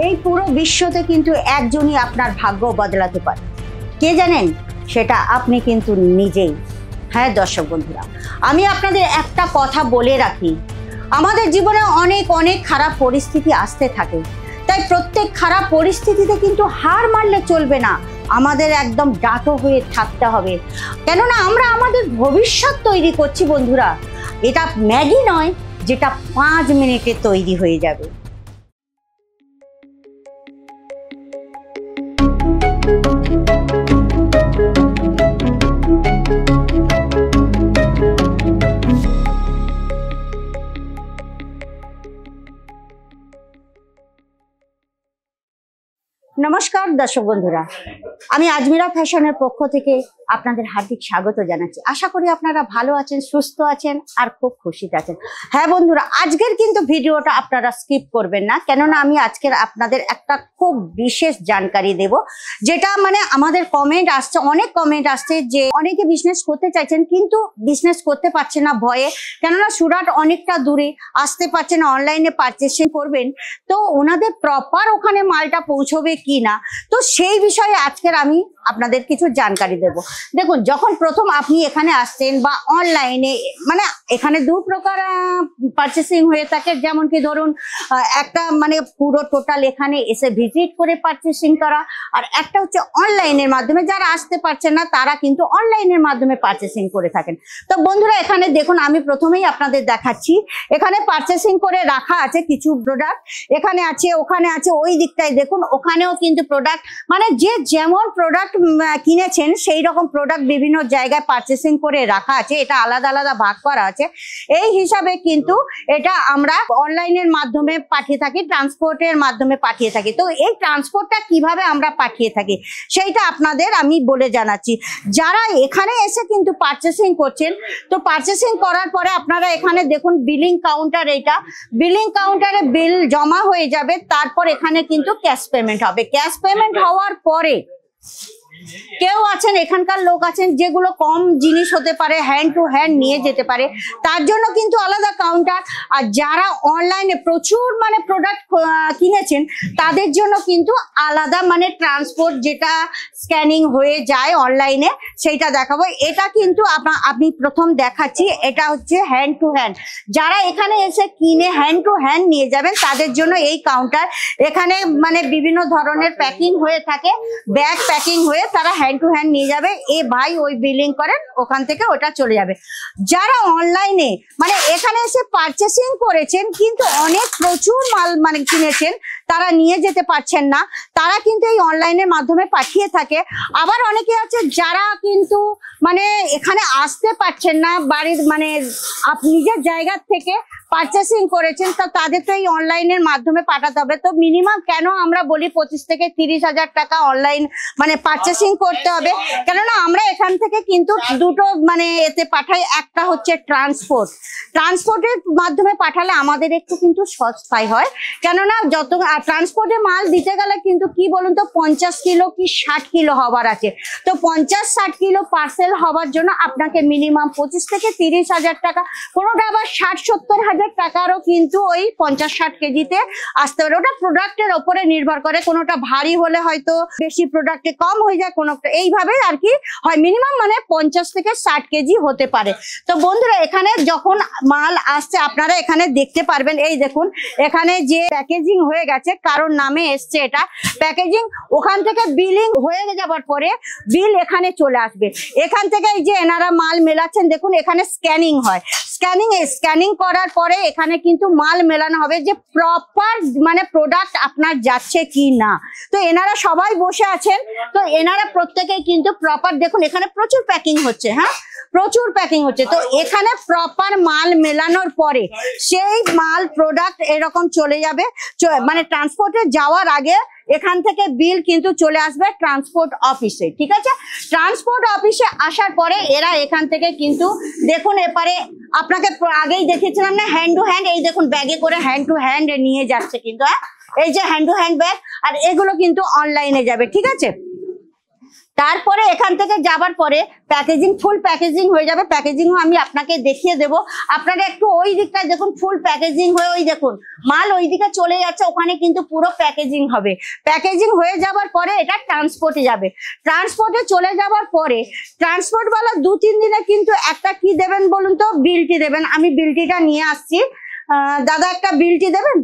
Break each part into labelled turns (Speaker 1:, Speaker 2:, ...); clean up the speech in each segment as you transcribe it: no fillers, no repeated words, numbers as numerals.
Speaker 1: এই পুরো বিশ্বতে কিন্তু একজনই আপনার ভাগ্য বদলাতে পারে। কে জানেন? সেটা আপনি কিন্তু নিজেই। হ্যাঁ দর্শক বন্ধুরা, আমি আপনাদের একটা কথা বলে রাখি, আমাদের জীবনে অনেক অনেক খারাপ পরিস্থিতি আসতে থাকে, তাই প্রত্যেক খারাপ পরিস্থিতিতে কিন্তু হার মারলে চলবে না, আমাদের একদম ডাটো হয়ে থাকতে হবে। কেননা আমরা আমাদের ভবিষ্যৎ তৈরি করছি বন্ধুরা। এটা ম্যাগি নয় যেটা 5 মিনিটে তৈরি হয়ে যাবে। নমস্কার দর্শক বন্ধুরা, আমি আজমিরা ফ্যাশনের পক্ষ থেকে আপনাদের হার্দিক স্বাগত জানাচ্ছি। আশা করি আপনারা ভালো আছেন, সুস্থ আছেন আর খুব খুশিতে আছেন। হ্যাঁ বন্ধুরা, আজকের কিন্তু ভিডিওটা আপনারা স্কিপ করবেন না, কেননা আমি আজকের আপনাদের একটা খুব বিশেষ জানকারি দেব, যেটা মানে আমাদের কমেন্ট আসছে, অনেক কমেন্ট আসছে যে অনেকে বিজনেস করতে চাইছেন কিন্তু বিজনেস করতে পারছে না ভয়ে, কেননা সুরাট অনেকটা দূরে, আসতে পারছে না, অনলাইনে পারচেসিং করবেন, তো ওনাদের প্রপার ওখানে মালটা পৌঁছবে কি না, তো সেই বিষয়ে আজকের আমি আপনাদের কিছু জানকারি দেব। দেখুন, যখন প্রথম আপনি এখানে আসছেন বা অনলাইনে, মানে এখানে দু প্রকার পারচেসিং হয়ে থাকে, যেমন কি ধরুন একটা মানে পুরো টোটাল এখানে এসে ভিজিট করে পারচেসিং করা, আর একটা হচ্ছে অনলাইনের মাধ্যমে, যারা আসতে পারছেন না তারা কিন্তু অনলাইনের মাধ্যমে পারচেসিং করে থাকেন। তো বন্ধুরা এখানে দেখুন, আমি প্রথমেই আপনাদের দেখাচ্ছি, এখানে পারচেসিং করে রাখা আছে কিছু প্রোডাক্ট, এখানে আছে, ওখানে আছে, ওই দিকটায় দেখুন ওখানেও কিন্তু প্রোডাক্ট, মানে যে যেমন প্রোডাক্ট কিনেছেন সেই রকম প্রোডাক্ট বিভিন্ন জায়গায় পারচেসিং করে রাখা আছে, এটা আলাদা আলাদা ভাগ করা আছে। এই হিসাবে কিন্তু এটা আমরা অনলাইনের মাধ্যমে পাঠিয়ে থাকি, ট্রান্সপোর্টের মাধ্যমে পাঠিয়ে থাকি। তো এই ট্রান্সপোর্টটা কিভাবে আমরা পাঠিয়ে থাকি সেইটা আপনাদের আমি বলে জানাচ্ছি। যারা এখানে এসে কিন্তু পারচেসিং করছেন, তো পারচেসিং করার পরে আপনারা এখানে দেখুন বিলিং কাউন্টার, এটা বিলিং কাউন্টারে বিল জমা হয়ে যাবে, তারপর এখানে কিন্তু ক্যাশ পেমেন্ট হবে। ক্যাশ পেমেন্ট হওয়ার পরে কেউ আছেন, এখানকার লোক আছেন যেগুলো কম জিনিস হতে পারে, হ্যান্ড টু হ্যান্ড নিয়ে যেতে পারে, তার জন্য কিন্তু আলাদা কাউন্টার। আর যারা অনলাইনে প্রচুর মানে প্রোডাক্ট কিনেছেন তাদের জন্য কিন্তু আলাদা মানে ট্রান্সপোর্ট, যেটা স্ক্যানিং হয়ে যায় অনলাইনে, সেইটা দেখাবো। এটা কিন্তু আপনি প্রথম দেখাচ্ছি, এটা হচ্ছে হ্যান্ড টু হ্যান্ড। যারা এখানে এসে কিনে হ্যান্ড টু হ্যান্ড নিয়ে যাবেন তাদের জন্য এই কাউন্টার। এখানে মানে বিভিন্ন ধরনের প্যাকিং হয়ে থাকে, ব্যাগ প্যাকিং হয়ে তারা হ্যান্ড টু হ্যান্ড নিয়ে যাবে, এ ভাই ওই বিলিং করেন, ওখান থেকে ওটা চলে যাবে। যারা অনলাইনে মানে এখানে এসে পারচেসিং করেছেন কিন্তু অনেক প্রচুর মাল মানে কিনেছেন, তারা নিয়ে যেতে পারছেন না, তারা কিন্তু এই অনলাইনের মাধ্যমে পাঠিয়ে থাকে। আবার অনেকে আছে যারা কিন্তু মানে এখানে আসতে পারছেন না, বাড়ির মানে নিজের জায়গা থেকে পারচেসিং করেছেন, তো তাদের তো এই অনলাইনের মাধ্যমে পাঠাতে হবে। তো মিনিমাম কেন আমরা বলি 25 থেকে 30 হাজার টাকা অনলাইন মানে পারচেসিং করতে হবে, কেননা আমরা এখান থেকে কিন্তু দুটো মানে এতে পাঠাই। একটা হচ্ছে ট্রান্সপোর্টের মাধ্যমে পাঠালে আমাদের একটু কিন্তু সস্তায় হয়, কেননা যত ট্রান্সপোর্টে মাল দিতে গেলে কিন্তু কি বলুন তো 50 কিলো কি 60 কিলো হবার আছে, তো 50-60 কিলো পার্সেল হবার জন্য আপনাকে মিনিমাম 25 থেকে 30 হাজার টাকা, কোনোটা আবার 60-70 হাজার টাকারও কিন্তু ওই 50-60 কেজিতে আসতে পারে। ওটা প্রোডাক্টের ওপরে নির্ভর করে, কোনোটা ভারী হলে হয়তো বেশি প্রোডাক্টে কম হয়ে যায়, কোনোটা এইভাবে আর কি হয়। মিনিমাম মানে 50 থেকে 60 কেজি হতে পারে। তো বন্ধুরা এখানে যখন মাল আসছে আপনারা এখানে দেখতে পারবেন, এই দেখুন এখানে যে প্যাকেজিং হয়ে গেছে, কারোর নামে এসছে এটা প্যাকেজিং, ওখান থেকে বিলিং হয়ে যাবার পরে বিল এখানে চলে আসবে। এখান থেকে এই যে এনারা মাল মেলাচ্ছেন, দেখুন এখানে স্ক্যানিং হয়, স্ক্যানিং করার পরে এখানে কিন্তু মাল মেলানো হবে যে প্রপার মানে প্রোডাক্ট আপনার যাচ্ছে কি না। তো এনারা সবাই বসে আছেন, তো এনারা প্রত্যেকেই কিন্তু প্রপার, দেখুন এখানে প্রচুর প্যাকিং হচ্ছে, হ্যাঁ প্রচুর প্যাকিং হচ্ছে। তো এখানে প্রপার মাল মেলানোর পরে সেই মাল প্রোডাক্ট এরকম চলে যাবে, মানে ট্রান্সপোর্টে যাওয়ার আগে এখান থেকে বিল কিন্তু চলে আসবে ট্রান্সপোর্ট অফিসে, ঠিক আছে। ট্রান্সপোর্ট অফিসে আসার পরে এরা এখান থেকে কিন্তু দেখুন এপারে আপনাকে আগেই দেখেছিলাম না হ্যান্ড টু হ্যান্ড, এই দেখুন ব্যাগে করে হ্যান্ড টু হ্যান্ড নিয়ে যাচ্ছে কিন্তু, হ্যাঁ এই যে হ্যান্ড টু হ্যান্ড ব্যাগ, আর এগুলো কিন্তু অনলাইনে যাবে, ঠিক আছে। তারপরে এখান থেকে যাবার পরে প্যাকেজিং, ফুল প্যাকেজিং হয়ে যাবে। প্যাকেজিংও আমি আপনাকে দেখিয়ে দেব। আপনারা একটু ওই দিকটা দেখুন, ফুল প্যাকেজিং হয়ে ওই দেখুন মাল ওই দিকে চলে যাচ্ছে, ওখানে কিন্তু পুরো প্যাকেজিং হবে। প্যাকেজিং হয়ে যাবার পরে এটা ট্রান্সপোর্টে যাবে। ট্রান্সপোর্টে চলে যাবার পরে ট্রান্সপোর্টওয়ালা 2-3 দিনে কিন্তু একটা কি দেবেন বলুন তো, বিলটি দেবেন। আমি বিলটিটা নিয়ে আসছি। দাদা একটা বিলটি দেবেন।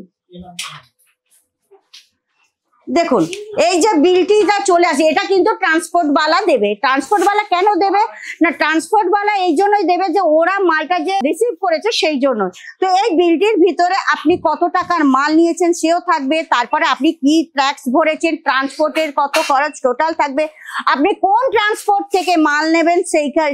Speaker 1: দেখুন এই যে বিলটিটা চলে আসে, এটা কিন্তু ট্রান্সপোর্ট বালা দেবে। ট্রান্সপোর্ট বালা কেন দেবে না, ট্রান্সপোর্ট বালা এই জন্যই দেবে যে ওরা মালটা যে রিসিভ করেছে সেই জন্য। তো এই বিলটির ভিতরে আপনি কত টাকার মাল নিয়েছেন সেও থাকবে, তারপরে আপনি কি ট্যাক্স ভরেছেন, ট্রান্সপোর্টের কত খরচ টোটাল থাকবে, আপনি কোন ট্রান্সপোর্ট থেকে মাল নেবেন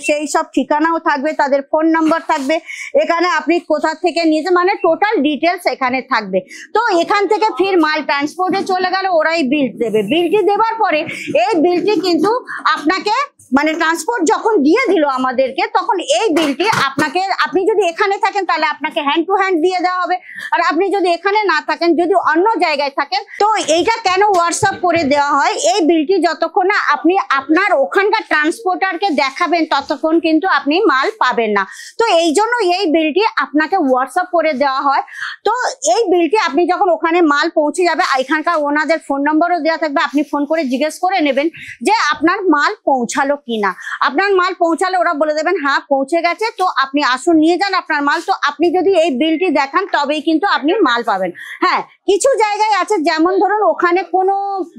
Speaker 1: সেই সব ঠিকানাও থাকবে, তাদের ফোন নাম্বার থাকবে, এখানে আপনি কোথা থেকে নিয়েছেন মানে টোটাল ডিটেলস এখানে থাকবে। তো এখান থেকে ফির মাল ট্রান্সপোর্টে চলে গেল, ওরাই বিল দেবে। বিলটি দেওয়ার পরে এই বিলটি কিন্তু আপনাকে মানে ট্রান্সপোর্ট যখন দিয়ে দিল আমাদেরকে, তখন এই বিলটি আপনাকে, আপনি যদি এখানে থাকেন তাহলে আপনাকে হ্যান্ড টু হ্যান্ড দিয়ে দেওয়া হবে। আর আপনি যদি এখানে না থাকেন, যদি অন্য জায়গায় থাকেন, তো এইটা কেন হোয়াটসঅ্যাপ করে দেওয়া হয়, এই বিলটি যতক্ষণ না আপনি আপনার ওখানকার ট্রান্সপোর্টারকে দেখাবেন ততক্ষণ কিন্তু আপনি মাল পাবেন না। তো এই জন্য এই বিলটি আপনাকে হোয়াটসঅ্যাপ করে দেওয়া হয়। তো এই বিলটি আপনি যখন ওখানে মাল পৌঁছে যাবে, এখানকার ওনাদের ফোন নম্বরও দেওয়া থাকবে, আপনি ফোন করে জিজ্ঞেস করে নেবেন যে আপনার মাল পৌঁছালো কিনা। আপনার মাল পৌঁছালে ওরা বলে দেবেন হ্যাঁ পৌঁছে গেছে, তো আপনি আসুন নিয়ে যান আপনার মাল। তো আপনি যদি এই বিলটি দেখান তবেই কিন্তু আপনি মাল পাবেন। হ্যাঁ, কিছু জায়গায় আছে যেমন ধরুন ওখানে কোনো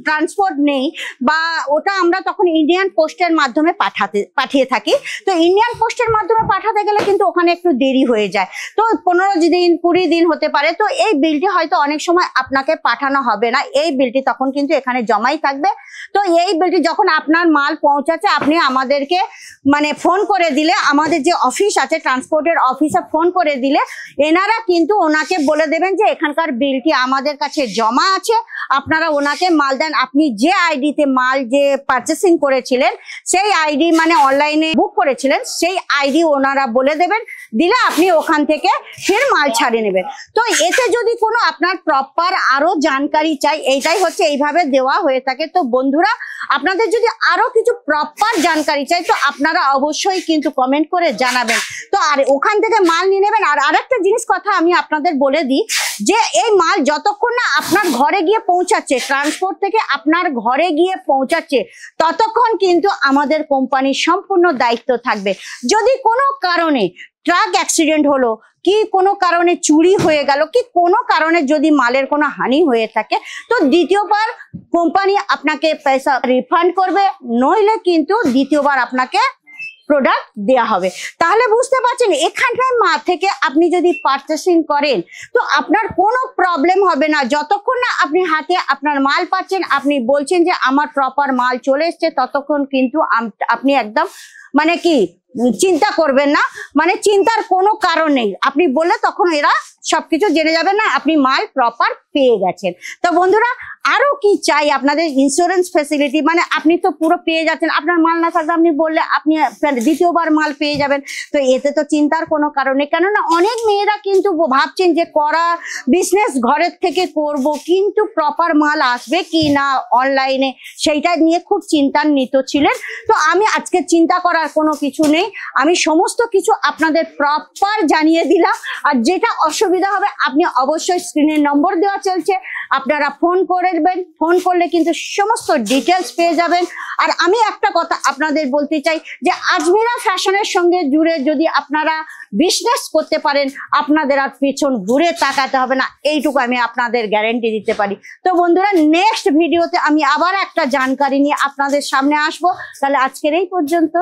Speaker 1: ট্রান্সপোর্ট নেই, বা ওটা আমরা তখন ইন্ডিয়ান পোস্টের মাধ্যমে পাঠিয়ে থাকি। তো ইন্ডিয়ান পোস্টের মাধ্যমে পাঠাতে গেলে কিন্তু ওখানে একটু দেরি হয়ে যায়, তো 15 দিন 20 দিন হতে পারে। তো এই বিলটি হয়তো অনেক সময় আপনাকে পাঠানো হবে না, এই বিলটি তখন কিন্তু এখানে জমাই থাকবে। তো এই বিলটি যখন আপনার মাল পৌঁছাচ্ছে, আপনি আমাদেরকে মানে ফোন করে দিলে, আমাদের যে অফিস আছে ট্রান্সপোর্টের অফিসে ফোন করে দিলে এনারা কিন্তু ওনাকে বলে দেবেন যে এখানকার বিলটি আমাদের কাছে জমা আছে, আপনারা ওনাকে মাল দেন। আপনি যে আইডিতে মাল যে পারচেসিং করেছিলেন, সেই আইডি মানে অনলাইনে বুক করেছিলেন, সেই আইডি ওনারা বলে দেবেন, দিলে আপনি ওখান থেকে ফির মাল ছাড়িয়ে নেবেন। তো এতে যদি কোনো আপনার প্রপার আরো জানকারি চাই, এইটাই হচ্ছে এইভাবে দেওয়া হয়ে থাকে। তো বন্ধুরা, আপনাদের যদি আরো কিছু প্রপার জানকারি চাই তো আপনারা অবশ্যই কিন্তু কমেন্ট করে জানাবেন। তো আর ওখান থেকে মাল নিয়ে নেবেন। আর আরেকটা জিনিস কথা আমি আপনাদের বলে দিই, যে এই মাল যতক্ষণ না আপনার ঘরে গিয়ে পৌঁছাচ্ছে, ট্রান্সপোর্ট থেকে আপনার ঘরে গিয়ে পৌঁছাচ্ছে, ততক্ষণ কিন্তু আমাদের কোম্পানির সম্পূর্ণ দায়িত্ব থাকবে। যদি কোনো কারণে ট্রাক অ্যাক্সিডেন্ট হলো, কি কোনো কারণে চুরি হয়ে গেল, কি কোনো কারণে যদি মালের কোনো হানি হয়ে থাকে, তো দ্বিতীয়বার কোম্পানি আপনাকে পয়সা রিফান্ড করবে, নইলে কিন্তু দ্বিতীয়বার আপনাকে প্রোডাক্ট দেয়া হবে। তাহলে বুঝতে পারছেন, এখানটায় মা থেকে আপনি যদি পারচেসিং করেন তো আপনার কোনো প্রবলেম হবে না। যতক্ষণ না আপনি হাতে আপনার মাল পাচ্ছেন, আপনি বলছেন যে আমার প্রপার মাল চলে এসছে, ততক্ষণ কিন্তু আপনি একদম মানে কি চিন্তা করবেন না, মানে চিন্তার কোনো কারণ নেই। আপনি বললে তখন এরা সবকিছু জেনে যাবে না আপনি মাল প্রপার পেয়ে গেছেন। তো বন্ধুরা, আরো কি চাই আপনাদের, ইন্স্যুরেন্স ফেসিলিটি, মানে আপনি তো পুরো পেয়ে যাচ্ছেন, আপনার মাল না থাকলে আপনি বললে আপনি দ্বিতীয়বার মাল পেয়ে যাবেন। তো এতে তো চিন্তার কোনো কারণ নেই, কেননা অনেক মেয়েরা কিন্তু ভাবছেন যে করা বিজনেস ঘরের থেকে করব, কিন্তু প্রপার মাল আসবে কি না অনলাইনে, সেইটা নিয়ে খুব চিন্তান্বিত ছিলেন। তো আমি আজকে চিন্তা করার কোনো কিছু নেই, আমি সমস্ত কিছু আপনাদের প্রপার জানিয়ে দিলাম। আর যেটা অসুবিধা হবে আপনি অবশ্যই স্ক্রিনের নম্বর দেওয়া চলছে, আপনারা ফোন করবেন, ফোন করলে কিন্তু সমস্ত ডিটেলস পেয়ে যাবেন। আর আমি একটা কথা আপনাদের বলতে চাই যে আজমিরা ফ্যাশনের সঙ্গে জুড়ে যদি আপনারা বিজনেস করতে পারেন, আপনাদের আর পেছন ঘুরে তাকাতে হবে না, এইটুকু আমি আপনাদের গ্যারান্টি দিতে পারি। তো বন্ধুরা, নেক্সট ভিডিওতে আমি আবার একটা জানকারি নিয়ে আপনাদের সামনে আসবো। তাহলে আজকের এই পর্যন্ত।